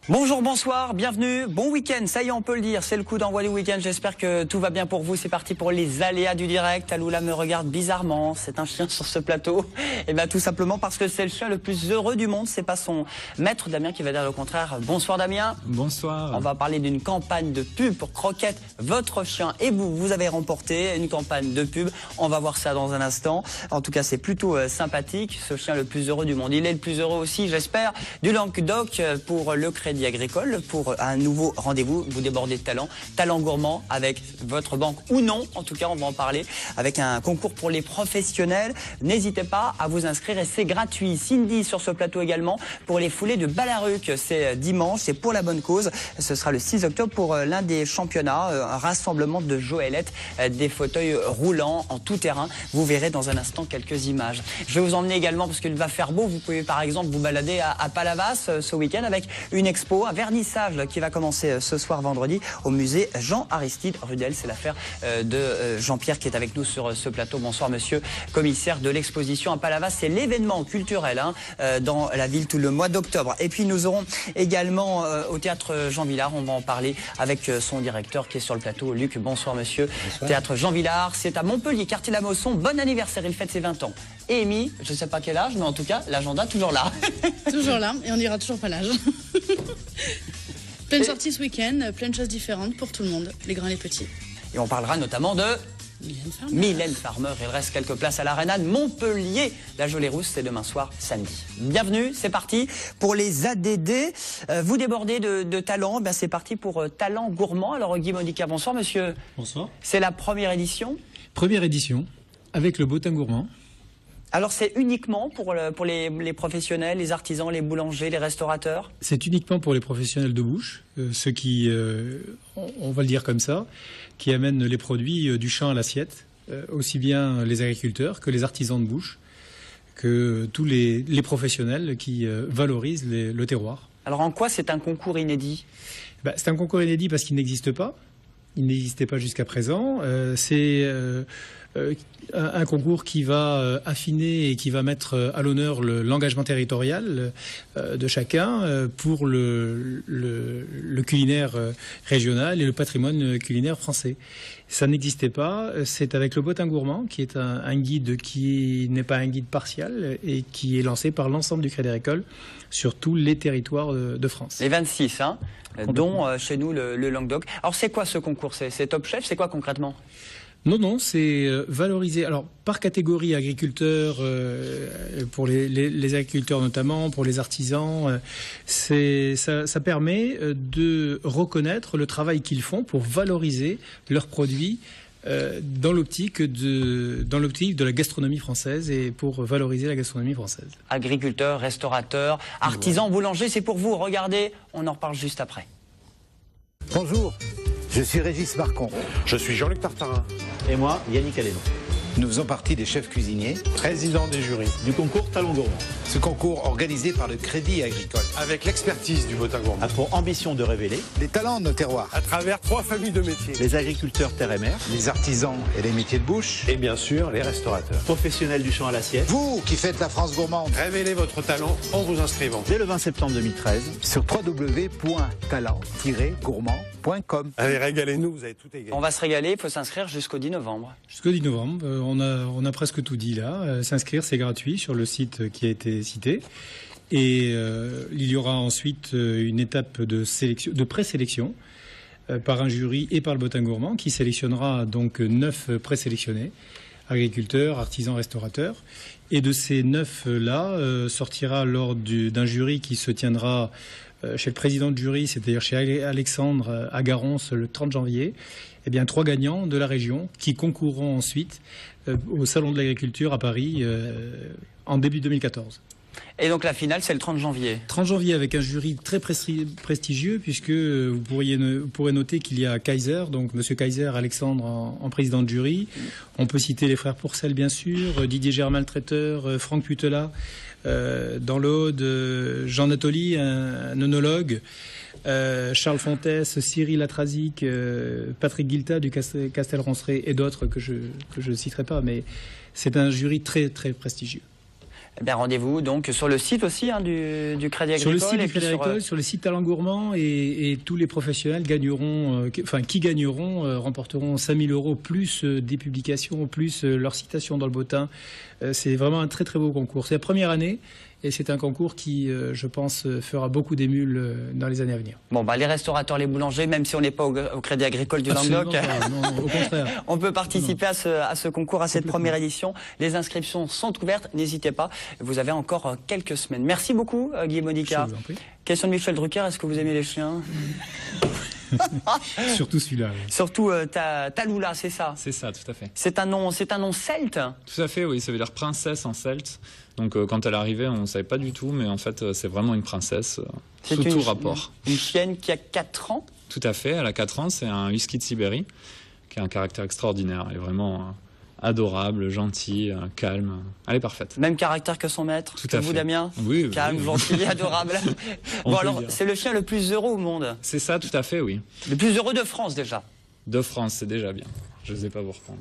Bonjour, bonsoir, bienvenue, bon week-end, ça y est on peut le dire, c'est le coup d'envoi du week-end, j'espère que tout va bien pour vous, c'est parti pour les aléas du direct. Aloula me regarde bizarrement, c'est un chien sur ce plateau, et bien tout simplement parce que c'est le chien le plus heureux du monde, c'est pas son maître Damien qui va dire le contraire. Bonsoir Damien. Bonsoir. On va parler d'une campagne de pub pour Croquette, votre chien, et vous avez remporté une campagne de pub, on va voir ça dans un instant. En tout cas c'est plutôt sympathique, ce chien le plus heureux du monde, il est le plus heureux aussi j'espère du Languedoc pour le Crédit Agricole pour un nouveau rendez-vous. Vous débordez de talent gourmand avec votre banque ou non, en tout cas on va en parler, avec un concours pour les professionnels. N'hésitez pas à vous inscrire et c'est gratuit. Cindy sur ce plateau également pour les foulées de Ballaruc, c'est dimanche, c'est pour la bonne cause. Ce sera le 6 octobre pour l'un des championnats, un rassemblement de Joëlette, des fauteuils roulants en tout terrain. Vous verrez dans un instant quelques images. Je vais vous emmener également parce qu'il va faire beau. Vous pouvez par exemple vous balader à Palavas ce week-end avec une expo, un vernissage qui va commencer ce soir vendredi au musée Jean-Aristide Rudel. C'est l'affaire de Jean-Pierre qui est avec nous sur ce plateau. Bonsoir monsieur, commissaire de l'exposition à Palavas. C'est l'événement culturel dans la ville tout le mois d'octobre. Et puis nous aurons également au théâtre Jean Vilar, on va en parler avec son directeur qui est sur le plateau, Luc. Bonsoir monsieur. Bonsoir. Théâtre Jean Vilar, c'est à Montpellier, quartier La Mosson. Bon anniversaire, il fête ses 20 ans. Et Amy, je ne sais pas quel âge, mais en tout cas, l'agenda toujours là. Toujours là, et on n'ira toujours pas l'âge. Plein de sorties ce week-end, plein de choses différentes pour tout le monde, les grands et les petits. Et on parlera notamment de Mylène Farmer. Il reste quelques places à l'Arena de Montpellier. La Gelée Rousse, c'est demain soir, samedi. Bienvenue, c'est parti pour les ADD. Vous débordez de talent, ben c'est parti pour Talent Gourmand. Alors Guy Modica, bonsoir monsieur. Bonsoir. C'est la première édition. Première édition, avec le Bottin Gourmand. Alors c'est uniquement pour les professionnels, les artisans, les boulangers, les restaurateurs? C'est uniquement pour les professionnels de bouche, ceux qui, on va le dire comme ça, qui amènent les produits du champ à l'assiette, aussi bien les agriculteurs que les artisans de bouche, que tous les professionnels qui valorisent le terroir. Alors en quoi c'est un concours inédit? C'est un concours inédit parce qu'il n'existe pas. Il n'existait pas jusqu'à présent. C'est un concours qui va affiner et qui va mettre à l'honneur l'engagement territorial de chacun pour le culinaire régional et le patrimoine culinaire français. Ça n'existait pas. C'est avec le Bottin Gourmand, qui est un guide qui n'est pas un guide partial et qui est lancé par l'ensemble du Crédit Agricole sur tous les territoires de France. Les 26, hein, dont chez nous le Languedoc. Alors c'est quoi ce concours? C'est Top Chef? C'est quoi concrètement? Non, c'est valoriser. Alors, par catégorie agriculteurs, pour les agriculteurs notamment, pour les artisans, ça permet de reconnaître le travail qu'ils font pour valoriser leurs produits dans l'optique de la gastronomie française et pour valoriser la gastronomie française. Agriculteurs, restaurateurs, artisans, boulangers, c'est pour vous. Regardez, on en reparle juste après. Bonjour, je suis Régis Marcon. Je suis Jean-Luc Tartarin. Et moi, Yannick Aleno. Nous faisons partie des chefs cuisiniers, Président des jurys. Du concours Talent Gourmand. ce concours organisé par le Crédit Agricole. Avec l'expertise du Bottin Gourmand. A pour ambition de révéler Les talents de nos terroirs, À travers 3 familles de métiers. les agriculteurs terre et mer, les artisans et les métiers de bouche. Et bien sûr, les restaurateurs. professionnels du champ à l'assiette. Vous qui faites la France gourmande Révélez votre talent en vous inscrivant. Dès le 20 septembre 2013, sur www.talent-gourmand.com. Allez, régalez-nous, vous avez tout égalé. On va se régaler, il faut s'inscrire jusqu'au 10 novembre. Jusqu'au 10 novembre, on a presque tout dit là. S'inscrire, c'est gratuit sur le site qui a été cité. Et il y aura ensuite une étape de présélection par un jury et par le Bottin Gourmand qui sélectionnera donc 9 présélectionnés, agriculteurs, artisans, restaurateurs. Et de ces 9-là sortira lors d'un jury qui se tiendra chez le président de jury, c'est-à-dire chez Alexandre à Garons le 30 janvier, eh bien 3 gagnants de la région qui concourront ensuite au Salon de l'Agriculture à Paris en début 2014. Et donc la finale, c'est le 30 janvier. 30 janvier avec un jury très prestigieux puisque vous pourrez noter qu'il y a Kaiser, donc Monsieur Kaiser, Alexandre en président de jury. On peut citer les frères Pourcel bien sûr, Didier Germain le traiteur, Franck Putela dans l'Aude, Jean Nathalie, un œnologue. Charles Fontès, Cyril Atrazic, Patrick Guilta du Castel-Ronceret et d'autres que je ne citerai pas, mais c'est un jury très très prestigieux. Eh bien, rendez-vous donc sur le site aussi du Crédit Agricole. Sur le site et du Crédit Agricole, sur le site Talent Gourmand, et tous les professionnels gagneront, remporteront 5 000 € plus des publications, plus leur citation dans le bottin. C'est vraiment un très très beau concours. C'est la première année. Et c'est un concours qui, je pense, fera beaucoup d'émules dans les années à venir. Bon, les restaurateurs, les boulangers, même si on n'est pas au Crédit Agricole du Languedoc, non, au contraire. On peut participer à ce concours, à cette première édition. Les inscriptions sont ouvertes, n'hésitez pas. Vous avez encore quelques semaines. Merci beaucoup, Guy Modica. Je vous en prie. Question de Michel Drucker, est-ce que vous aimez les chiens? Surtout celui-là. Oui. Surtout Tallulah, c'est ça? C'est ça, tout à fait. C'est un nom celte? Tout à fait, oui, ça veut dire princesse en celte. Donc quand elle arrivait, on ne savait pas du tout, mais en fait, c'est vraiment une princesse, sous tout rapport. Une chienne qui a 4 ans? Tout à fait, elle a 4 ans, c'est un husky de Sibérie, qui a un caractère extraordinaire. Elle est vraiment adorable, gentille, calme. Elle est parfaite. Même caractère que son maître? Tout à fait. Vous, Damien? Oui. Calme, gentil, adorable. Bon, alors, c'est le chien le plus heureux au monde? C'est ça, tout à fait, oui. Le plus heureux de France, déjà? De France, c'est déjà bien. Je ne sais pas vous reprendre.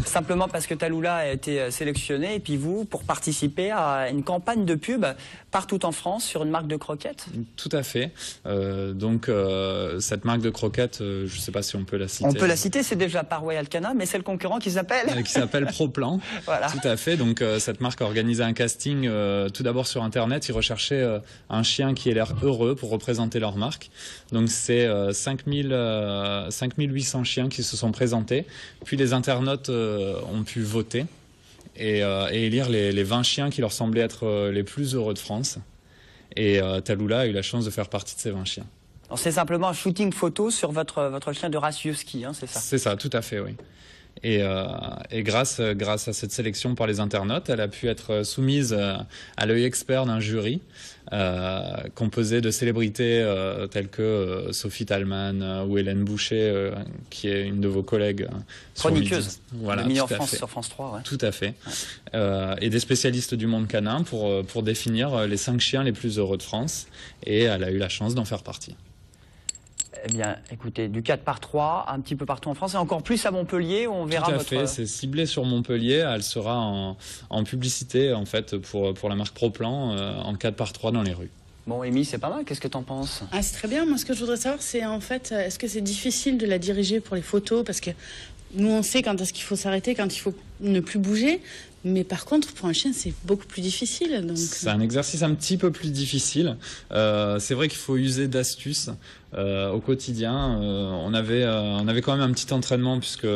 Simplement parce que Tallulah a été sélectionné, et puis vous, pour participer à une campagne de pub partout en France sur une marque de croquettes? Tout à fait. Cette marque de croquettes, je ne sais pas si on peut la citer. On peut la citer, c'est déjà pas Royal Canin, mais c'est le concurrent qui s'appelle qui s'appelle Proplan. Voilà. Tout à fait. Donc cette marque a organisé un casting tout d'abord sur Internet. Ils recherchaient un chien qui ait l'air heureux pour représenter leur marque. Donc c'est 5800 chiens qui se sont présentés. Puis les internautes ont pu voter et élire les 20 chiens qui leur semblaient être les plus heureux de France. Et Tallulah a eu la chance de faire partie de ces 20 chiens. C'est simplement un shooting photo sur votre chien de race husky, hein, c'est ça? C'est ça, tout à fait, oui. Et grâce à cette sélection par les internautes, elle a pu être soumise à l'œil expert d'un jury composé de célébrités telles que Sophie Thalmann ou Hélène Boucher, qui est une de vos collègues. Chroniqueuse, voilà, de Meilleure France sur France 3. Ouais. Tout à fait. Et des spécialistes du monde canin pour définir les 5 chiens les plus heureux de France. Et elle a eu la chance d'en faire partie. Eh bien, écoutez, du 4x3, un petit peu partout en France, et encore plus à Montpellier, où on verra votre... Tout à fait, c'est ciblé sur Montpellier. Elle sera en publicité, en fait, pour la marque Proplan, en 4x3 dans les rues. Bon, Amy, c'est pas mal, qu'est-ce que t'en penses? Ah, c'est très bien. Moi, ce que je voudrais savoir, c'est en fait, est-ce que c'est difficile de la diriger pour les photos? Parce que nous, on sait quand est-ce qu'il faut s'arrêter, quand il faut ne plus bouger. Mais par contre, pour un chien, c'est beaucoup plus difficile. Donc... C'est un exercice un petit peu plus difficile. C'est vrai qu'il faut user d'astuces au quotidien. On avait quand même un petit entraînement puisque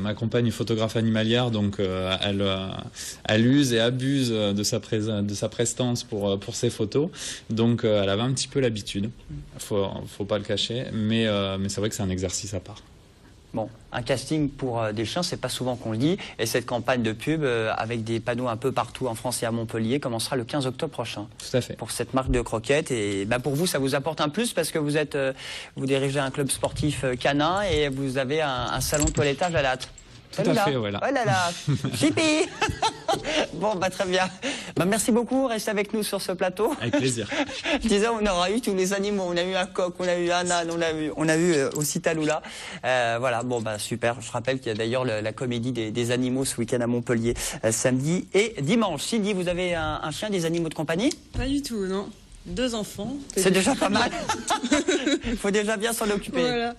ma compagne est photographe animalière, donc elle use et abuse de sa prestance pour ses photos. Donc elle avait un petit peu l'habitude. Faut pas le cacher, mais c'est vrai que c'est un exercice à part. Bon, un casting pour des chiens, c'est pas souvent qu'on le dit. Et cette campagne de pub, avec des panneaux un peu partout en France et à Montpellier, commencera le 15 octobre prochain. Tout à fait. Pour cette marque de croquettes. Et pour vous, ça vous apporte un plus parce que vous dirigez un club sportif canin et vous avez un salon de toilettage à la hâte. Tout à fait, voilà. Oh là là, chipi. Bon, très bien. Merci beaucoup, restez avec nous sur ce plateau. Avec plaisir. Je disais, on aura eu tous les animaux. On a eu un coq, on a eu un âne, on a eu aussi Tallulah. Voilà, super. Je rappelle qu'il y a d'ailleurs la comédie des animaux ce week-end à Montpellier, samedi et dimanche. Cindy, vous avez un chien, des animaux de compagnie? Pas du tout, non. 2 enfants. C'est déjà pas mal. Il faut déjà bien s'en occuper. Voilà.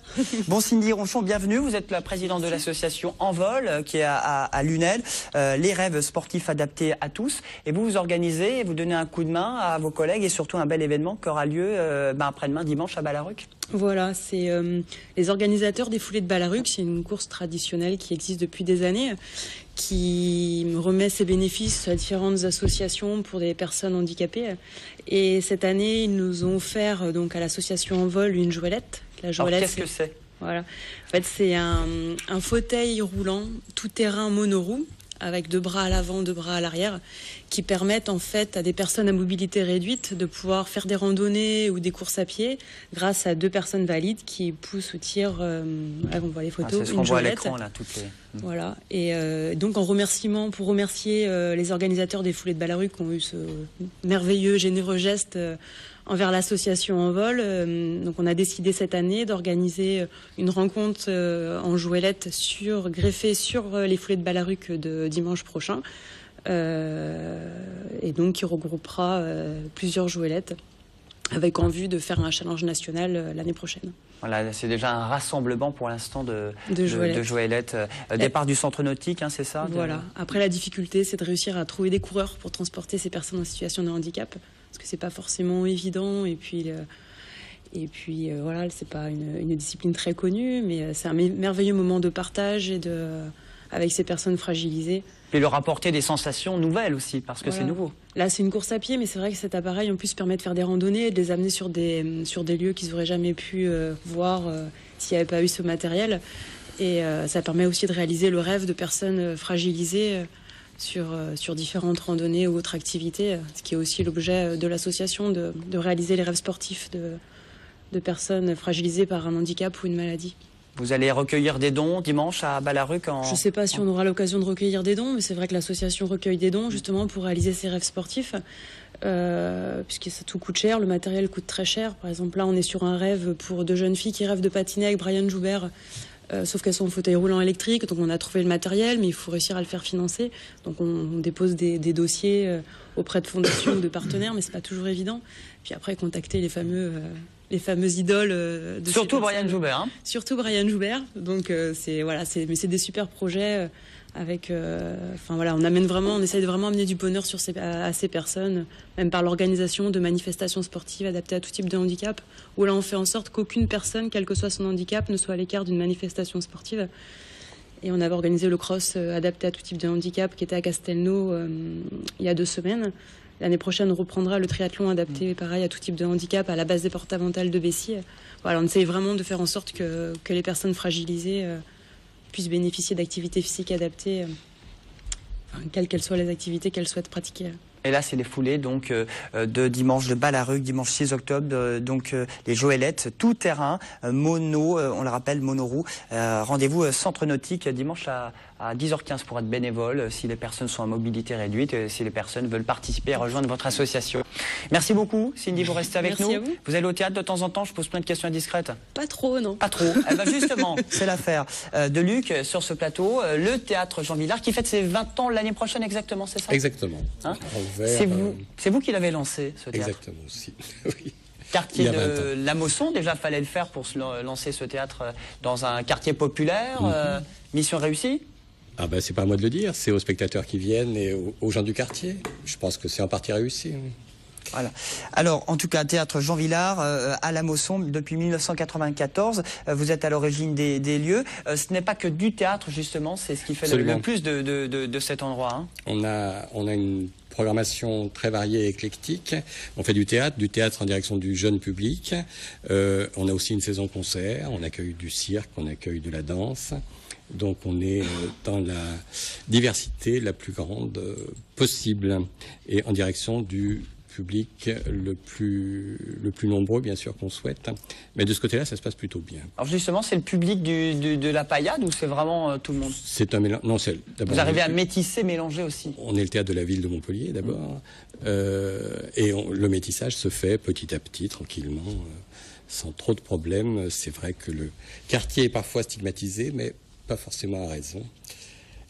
Bon, Cindy Ronchon, bienvenue. Vous êtes la présidente de l'association Envol, qui est à Lunel. Les rêves sportifs adaptés à tous. Et vous organisez et vous donnez un coup de main à vos collègues et surtout un bel événement qui aura lieu après-demain, dimanche, à Ballaruc. Voilà, c'est les organisateurs des foulées de Ballaruc. C'est une course traditionnelle qui existe depuis des années, qui remet ses bénéfices à différentes associations pour des personnes handicapées. Et cette année, ils nous ont offert donc à l'association Envol une joëlette. La joëlette, alors, qu'est-ce que c'est? Voilà. En fait, c'est un fauteuil roulant tout-terrain monoroue avec 2 bras à l'avant, 2 bras à l'arrière, qui permettent en fait à des personnes à mobilité réduite de pouvoir faire des randonnées ou des courses à pied grâce à 2 personnes valides qui poussent ou tirent, on voit les photos, c'est ce qu'on voit à l'écran là, toutes les... Voilà. Et donc pour remercier les organisateurs des foulées de Ballaruc qui ont eu ce merveilleux, généreux geste envers l'association Envol. Donc on a décidé cette année d'organiser une rencontre en Joëlette greffée sur les foulées de Balaruc de dimanche prochain. Et donc qui regroupera plusieurs Joëlettes avec en vue de faire un challenge national l'année prochaine. Voilà, c'est déjà un rassemblement pour l'instant de Joëlette. Départ du centre nautique, hein, c'est ça? Voilà. Après, la difficulté, c'est de réussir à trouver des coureurs pour transporter ces personnes en situation de handicap, parce que c'est pas forcément évident. Et puis voilà, c'est pas une discipline très connue, mais c'est un merveilleux moment de partage avec ces personnes fragilisées. Et leur apporter des sensations nouvelles aussi, parce que c'est nouveau. Là, c'est une course à pied, mais c'est vrai que cet appareil, en plus, permet de faire des randonnées et de les amener sur des lieux qu'ils n'auraient jamais pu voir s'il n'y avait pas eu ce matériel. Et ça permet aussi de réaliser le rêve de personnes fragilisées sur différentes randonnées ou autres activités, ce qui est aussi l'objet de l'association, de réaliser les rêves sportifs de personnes fragilisées par un handicap ou une maladie. Vous allez recueillir des dons dimanche à Balaruc Je ne sais pas si on aura l'occasion de recueillir des dons, mais c'est vrai que l'association recueille des dons justement pour réaliser ses rêves sportifs, puisque ça tout coûte cher, le matériel coûte très cher. Par exemple, là, on est sur un rêve pour 2 jeunes filles qui rêvent de patiner avec Brian Joubert, sauf qu'elles sont en fauteuil roulant électrique, donc on a trouvé le matériel, mais il faut réussir à le faire financer. Donc on dépose des dossiers auprès de fondations ou de partenaires, mais c'est pas toujours évident. Puis après, contacter les fameuses idoles de surtout Brian Joubert. Hein. Surtout Brian Joubert. Donc mais c'est des super projets avec. On essaye de vraiment amener du bonheur à ces personnes, même par l'organisation de manifestations sportives adaptées à tout type de handicap. Où là, on fait en sorte qu'aucune personne, quel que soit son handicap, ne soit à l'écart d'une manifestation sportive. Et on avait organisé le cross adapté à tout type de handicap qui était à Castelnau il y a 2 semaines. L'année prochaine, on reprendra le triathlon adapté, pareil, à tout type de handicap, à la base départementale de Bessy. Voilà, on essaye vraiment de faire en sorte que les personnes fragilisées puissent bénéficier d'activités physiques adaptées, quelles qu'elles soient les activités qu'elles souhaitent pratiquer. Et là, c'est les foulées donc de dimanche de Balaruc, dimanche 6 octobre, les Joëlettes, tout terrain, mono, on le rappelle, monoroue. Rendez-vous centre nautique dimanche à 10h15 pour être bénévole, si les personnes sont à mobilité réduite, si les personnes veulent participer et rejoindre votre association. Merci beaucoup, Cindy, vous restez avec nous. Merci à vous. Vous allez au théâtre de temps en temps, je pose plein de questions indiscrètes. Pas trop, non. Pas trop. Eh ben justement, c'est l'affaire de Luc sur ce plateau, le théâtre Jean Villard, qui fête ses 20 ans l'année prochaine exactement, c'est ça? Exactement. Hein, c'est vous qui l'avez lancé, ce théâtre? Exactement aussi. Oui. Quartier de La Mosson, déjà fallait le faire pour lancer ce théâtre dans un quartier populaire. Mission réussie? Ah ben, c'est pas à moi de le dire, c'est aux spectateurs qui viennent et aux gens du quartier. Je pense que c'est en partie réussi. Oui. Voilà. Alors, en tout cas, théâtre Jean Villard à La Mosson depuis 1994. Vous êtes à l'origine des lieux. Ce n'est pas que du théâtre, justement, c'est ce qui fait le plus de cet endroit. Hein. On a une programmation très variée et éclectique. On fait du théâtre en direction du jeune public. On a aussi une saison concert, on accueille du cirque, on accueille de la danse. Donc on est dans la diversité la plus grande possible et en direction du public le plus nombreux, bien sûr, qu'on souhaite. Mais de ce côté-là, ça se passe plutôt bien. Alors justement, c'est le public de la paillade ou c'est vraiment tout le monde? C'est un mélange. Non, c'est vous arrivez à métisser, mélanger aussi? On est le théâtre de la ville de Montpellier, d'abord. Et le métissage se fait petit à petit, tranquillement, sans trop de problèmes. C'est vrai que le quartier est parfois stigmatisé, mais pas forcément à raison.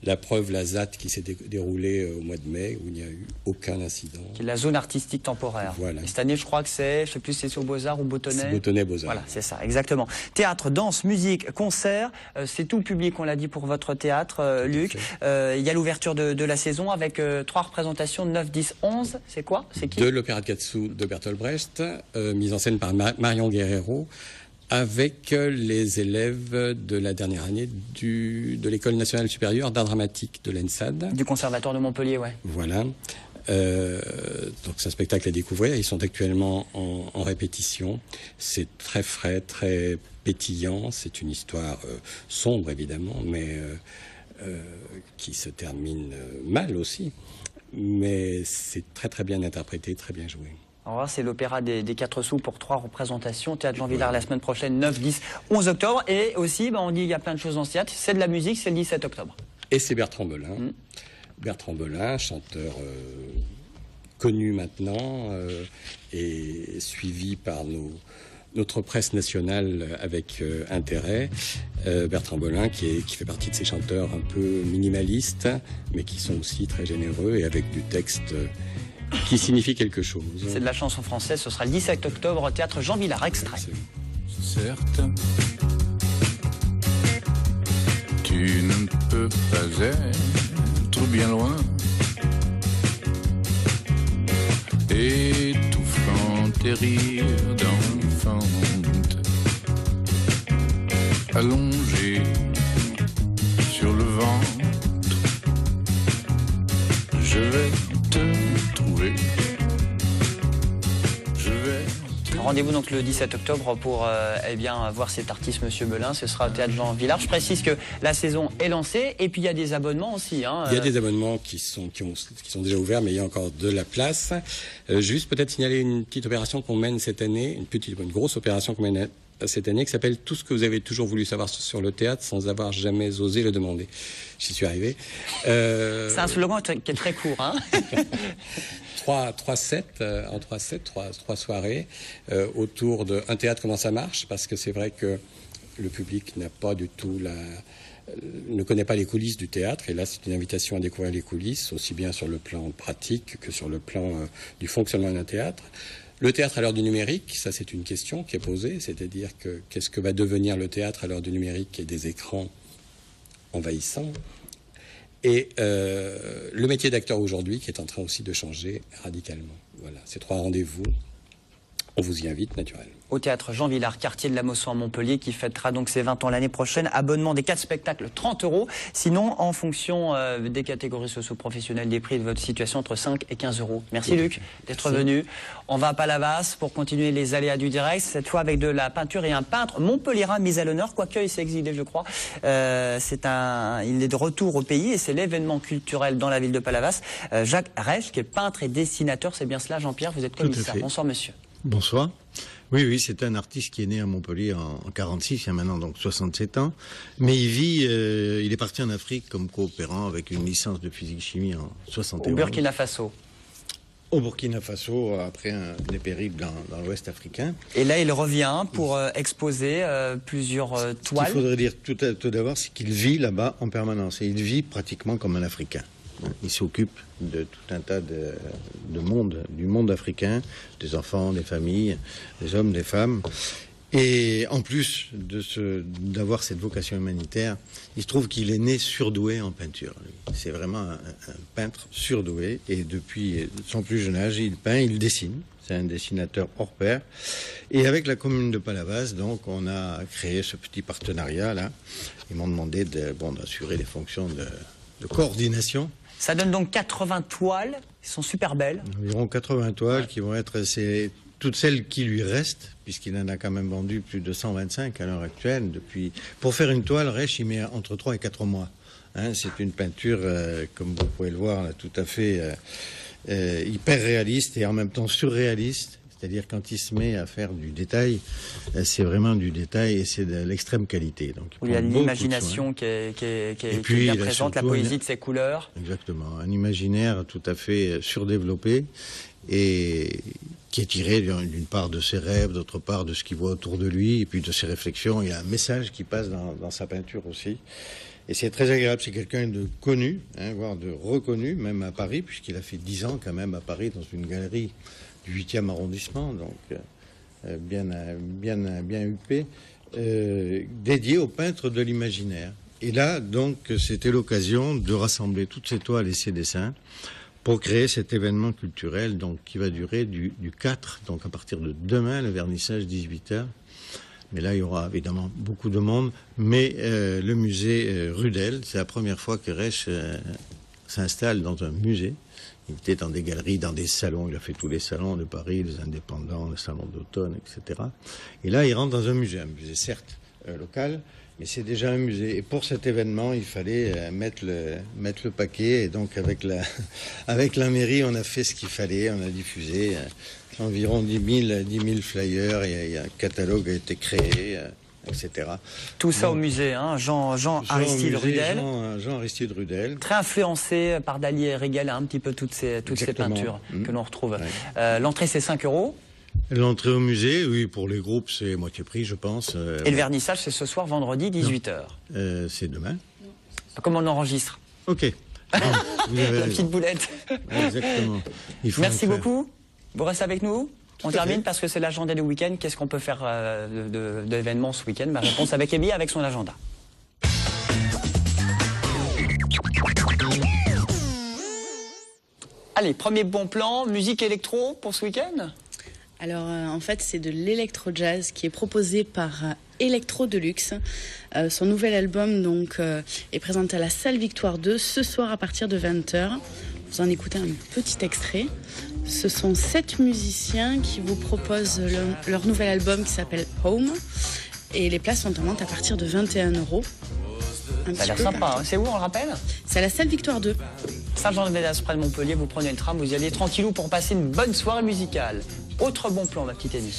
La preuve, la ZAT qui s'est déroulée au mois de mai, où il n'y a eu aucun incident. La zone artistique temporaire. Voilà. Et cette année, je crois que je sais plus si c'est au Beaux-Arts ou Botonnais. C'est Botonnais, Beaux-Arts. Voilà, c'est ça, exactement. Théâtre, danse, musique, concert, c'est tout public, on l'a dit, pour votre théâtre, Luc. Il y a l'ouverture de la saison avec 3 représentations, 9, 10, 11. C'est quoi? C'est qui? De l'opéra de Katsu de Bertolt Brecht, mise en scène par Marion Guerrero, avec les élèves de la dernière année de l'École nationale supérieure d'art dramatique de l'ENSAD. Du Conservatoire de Montpellier, ouais. Voilà. Donc c'est un spectacle à découvrir. Ils sont actuellement en répétition. C'est très frais, très pétillant. C'est une histoire sombre, évidemment, mais qui se termine mal aussi. Mais c'est très très bien interprété, très bien joué. Alors c'est l'opéra des 4 sous pour 3 représentations. Théâtre Jean Villard la semaine prochaine, 9, 10, 11 octobre. Et aussi, on dit il y a plein de choses dans ce théâtre. C'est de la musique, c'est le 17 octobre. Et c'est Bertrand Belin. Bertrand Belin, chanteur connu maintenant et suivi par notre presse nationale avec intérêt. Bertrand Bolin, qui fait partie de ces chanteurs un peu minimalistes, mais qui sont aussi très généreux et avec du texte qui signifie quelque chose. C'est de la chanson française, ce sera le 17 octobre au théâtre Jean Villard, extrait. Certes, tu ne peux pas être bien loin, étouffant tes rires d'enfante, allongé sur le ventre, je vais te trouver. Rendez-vous donc le 17 octobre pour voir cet artiste, Monsieur Belin. Ce sera au théâtre Jean Villard. Je précise que la saison est lancée et puis il y a des abonnements aussi. Hein. Il y a des abonnements qui sont déjà ouverts, mais il y a encore de la place. Juste peut-être signaler une petite opération qu'on mène cette année, une grosse opération qu'on mène cette année, qui s'appelle Tout ce que vous avez toujours voulu savoir sur le théâtre sans avoir jamais osé le demander. J'y suis arrivé. C'est un slogan qui est très court. Hein. Trois soirées autour d'un théâtre, comment ça marche, parce que c'est vrai que le public n'a pas du tout ne connaît pas les coulisses du théâtre, et là c'est une invitation à découvrir les coulisses, aussi bien sur le plan pratique que sur le plan du fonctionnement d'un théâtre. Le théâtre à l'heure du numérique, ça c'est une question qui est posée, c'est-à-dire que qu'est-ce que va devenir le théâtre à l'heure du numérique et des écrans envahissants, et le métier d'acteur aujourd'hui qui est en train aussi de changer radicalement. Voilà, ces 3 rendez-vous, on vous y invite naturellement. Au théâtre Jean Villard, quartier de la Mosson à Montpellier, qui fêtera donc ses 20 ans l'année prochaine. Abonnement des 4 spectacles, 30 €. Sinon, en fonction des catégories socio-professionnelles, des prix de votre situation, entre 5 et 15 €. Merci Luc d'être venu. On va à Palavas pour continuer les aléas du direct, cette fois avec de la peinture et un peintre montpelliérain mis à l'honneur, quoique il s'est exilé, je crois. Il est de retour au pays et c'est l'événement culturel dans la ville de Palavas. Jacques Reich, qui est peintre et dessinateur, c'est bien cela, Jean-Pierre, vous êtes commissaire. Bonsoir monsieur. Bonsoir. Oui, c'est un artiste qui est né à Montpellier en 46, il y a maintenant donc 67 ans. Mais il est parti en Afrique comme coopérant avec une licence de physique-chimie en 71. Au Burkina Faso. Au Burkina Faso, après des périples dans l'Ouest africain. Et là, il revient pour exposer plusieurs toiles. Ce qu'il faudrait dire tout d'abord, c'est qu'il vit là-bas en permanence. Et il vit pratiquement comme un Africain. Il s'occupe de tout un tas du monde africain, des enfants, des familles, des hommes, des femmes. Et en plus d'avoir cette vocation humanitaire, il se trouve qu'il est né surdoué en peinture. C'est vraiment un peintre surdoué. Et depuis son plus jeune âge, il peint, il dessine. C'est un dessinateur hors pair. Et avec la commune de Palavas, donc, on a créé ce petit partenariat-là. Ils m'ont demandé d'assurer les fonctions de coordination. Ça donne donc 80 toiles, elles sont super belles. Environ 80 toiles qui vont être toutes celles qui lui restent, puisqu'il en a quand même vendu plus de 125 à l'heure actuelle. Pour faire une toile, Reich, il met entre 3 et 4 mois. C'est une peinture, comme vous pouvez le voir, là, tout à fait hyper réaliste et en même temps surréaliste. C'est-à-dire quand il se met à faire du détail, c'est vraiment du détail et c'est de l'extrême qualité. Donc, il y a une imagination qui est bien présente, la poésie de ses couleurs. Exactement, un imaginaire tout à fait surdéveloppé et qui est tiré d'une part de ses rêves, d'autre part de ce qu'il voit autour de lui et puis de ses réflexions. Il y a un message qui passe dans sa peinture aussi. Et c'est très agréable, c'est quelqu'un de connu, voire de reconnu, même à Paris, puisqu'il a fait 10 ans quand même à Paris dans une galerie du 8e arrondissement, donc bien huppé, dédié aux peintres de l'imaginaire. Et là, donc, c'était l'occasion de rassembler toutes ces toiles et ces dessins pour créer cet événement culturel donc, qui va durer du 4, donc à partir de demain, le vernissage 18h. Mais là, il y aura évidemment beaucoup de monde. Mais le musée Rudel, c'est la première fois que Reich s'installe dans un musée. Il était dans des galeries, dans des salons. Il a fait tous les salons de Paris, les indépendants, les salons d'automne, etc. Et là, il rentre dans un musée certes local, mais c'est déjà un musée. Et pour cet événement, il fallait mettre le paquet. Et donc, avec la mairie, on a fait ce qu'il fallait. On a diffusé environ 10 000 flyers. Et un catalogue a été créé. etc. Tout ça au musée, hein, Jean Aristide Rudel. Jean Aristide Rudel. Très influencé par Dali et Régel, un petit peu toutes ces peintures que l'on retrouve. L'entrée, c'est 5 €. L'entrée au musée, oui, pour les groupes, c'est moitié prix, je pense. Et le vernissage, c'est ce soir, vendredi, 18h. C'est demain. Comment on enregistre? Ok. La petite boulette. Exactement. Merci beaucoup. Vous restez avec nous. On termine parce que c'est l'agenda du week-end. Qu'est-ce qu'on peut faire d'événements ce week-end? Ma réponse avec Amy, avec son agenda. Allez, premier bon plan, musique électro pour ce week-end? Alors en fait c'est de l'électro-jazz qui est proposé par Electro Deluxe. Son nouvel album donc est présenté à la salle Victoire 2 ce soir à partir de 20h. Vous en écoutez un petit extrait. Ce sont 7 musiciens qui vous proposent leur nouvel album qui s'appelle Home. Et les places sont en vente à partir de 21 €. Ça a l'air sympa, hein. C'est où, on le rappelle? C'est à la salle Victoire 2. Saint-Jean-de-Védas, près de Montpellier, vous prenez le tram, vous y allez tranquillou pour passer une bonne soirée musicale. Autre bon plan, ma petite Amy.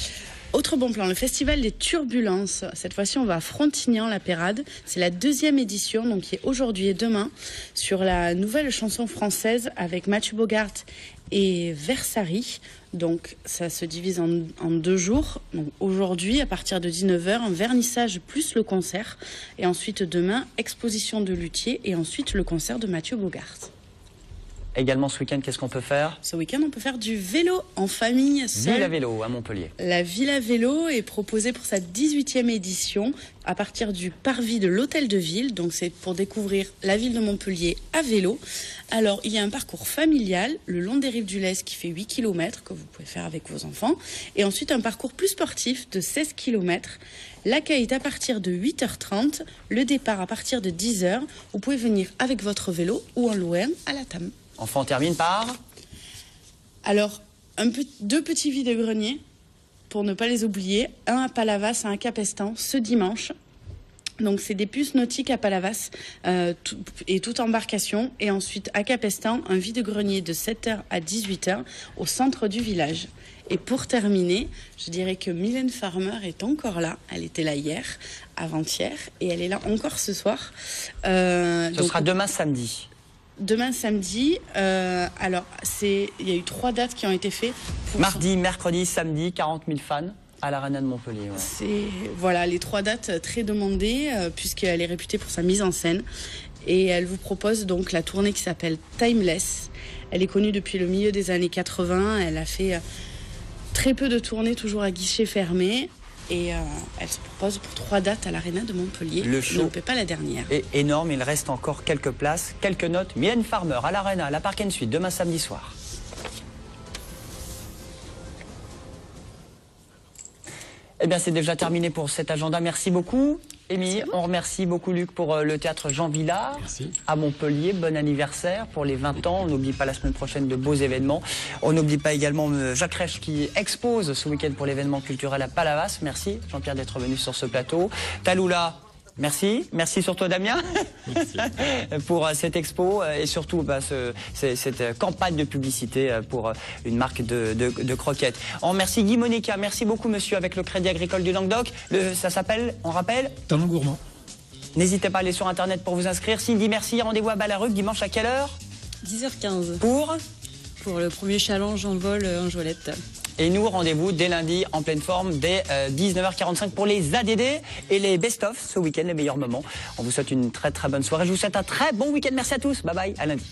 Autre bon plan, le festival des Turbulences. Cette fois-ci, on va à Frontignan-la-Pérade. C'est la 2e édition, donc qui est aujourd'hui et demain, sur la nouvelle chanson française avec Mathieu Bogart et Versari. Donc ça se divise en 2 jours. Donc aujourd'hui, à partir de 19h, un vernissage plus le concert. Et ensuite demain, exposition de luthier et ensuite le concert de Mathieu Bogart. Également ce week-end, qu'est-ce qu'on peut faire? Ce week-end, on peut faire du vélo en famille seule. Villa Vélo à Montpellier. La Villa Vélo est proposée pour sa 18e édition à partir du parvis de l'Hôtel de Ville. Donc c'est pour découvrir la ville de Montpellier à vélo. Alors il y a un parcours familial le long des rives du Lez qui fait 8 km que vous pouvez faire avec vos enfants. Et ensuite un parcours plus sportif de 16 km. L'accueil est à partir de 8h30, le départ à partir de 10h. Vous pouvez venir avec votre vélo ou en louer un à la TAM. Enfin, on termine par? Alors, 2 petits vide-greniers, pour ne pas les oublier. Un à Palavas, un à Capestan, ce dimanche. Donc, c'est des puces nautiques à Palavas et toute embarcation. Et ensuite, à Capestan, un vide-grenier de 7h à 18h au centre du village. Et pour terminer, je dirais que Mylène Farmer est encore là. Elle était là hier, avant-hier, et elle est là encore ce soir. Ce sera demain samedi. Demain samedi, alors il y a eu 3 dates qui ont été faites. Mardi, mercredi, samedi, 40 000 fans à l'Arena de Montpellier. Ouais. C'est voilà les 3 dates très demandées puisqu'elle est réputée pour sa mise en scène et elle vous propose donc la tournée qui s'appelle Timeless. Elle est connue depuis le milieu des années 80. Elle a fait très peu de tournées, toujours à guichet fermé. Et elle se propose pour 3 dates à l'Arena de Montpellier. Le show ne paie pas la dernière. est énorme, il reste encore quelques places, quelques notes. Mylène Farmer à l'Arena, à la Park & Suite, demain samedi soir. Eh bien, c'est déjà terminé pour cet agenda. Merci beaucoup, Amy. On remercie beaucoup Luc pour le théâtre Jean Villard à Montpellier. Bon anniversaire pour les 20 ans. On n'oublie pas la semaine prochaine de beaux événements. On n'oublie pas également Jacques Rech qui expose ce week-end pour l'événement culturel à Palavas. Merci Jean-Pierre d'être venu sur ce plateau. Taloula, merci. Merci surtout Damien pour cette expo et surtout cette campagne de publicité pour une marque de croquettes. On remercie Guy Monica. Merci beaucoup monsieur avec le Crédit Agricole du Languedoc. Ça s'appelle, on rappelle, Talent gourmand. N'hésitez pas à aller sur internet pour vous inscrire. Cindy, merci. Rendez-vous à Ballaruc dimanche à quelle heure? 10h15. Pour le premier challenge en vol en Joëlette. Et nous, rendez-vous dès lundi en pleine forme, dès 19h45 pour les ADD et les best-of ce week-end, les meilleurs moments. On vous souhaite une très très bonne soirée. Je vous souhaite un très bon week-end. Merci à tous. Bye bye. À lundi.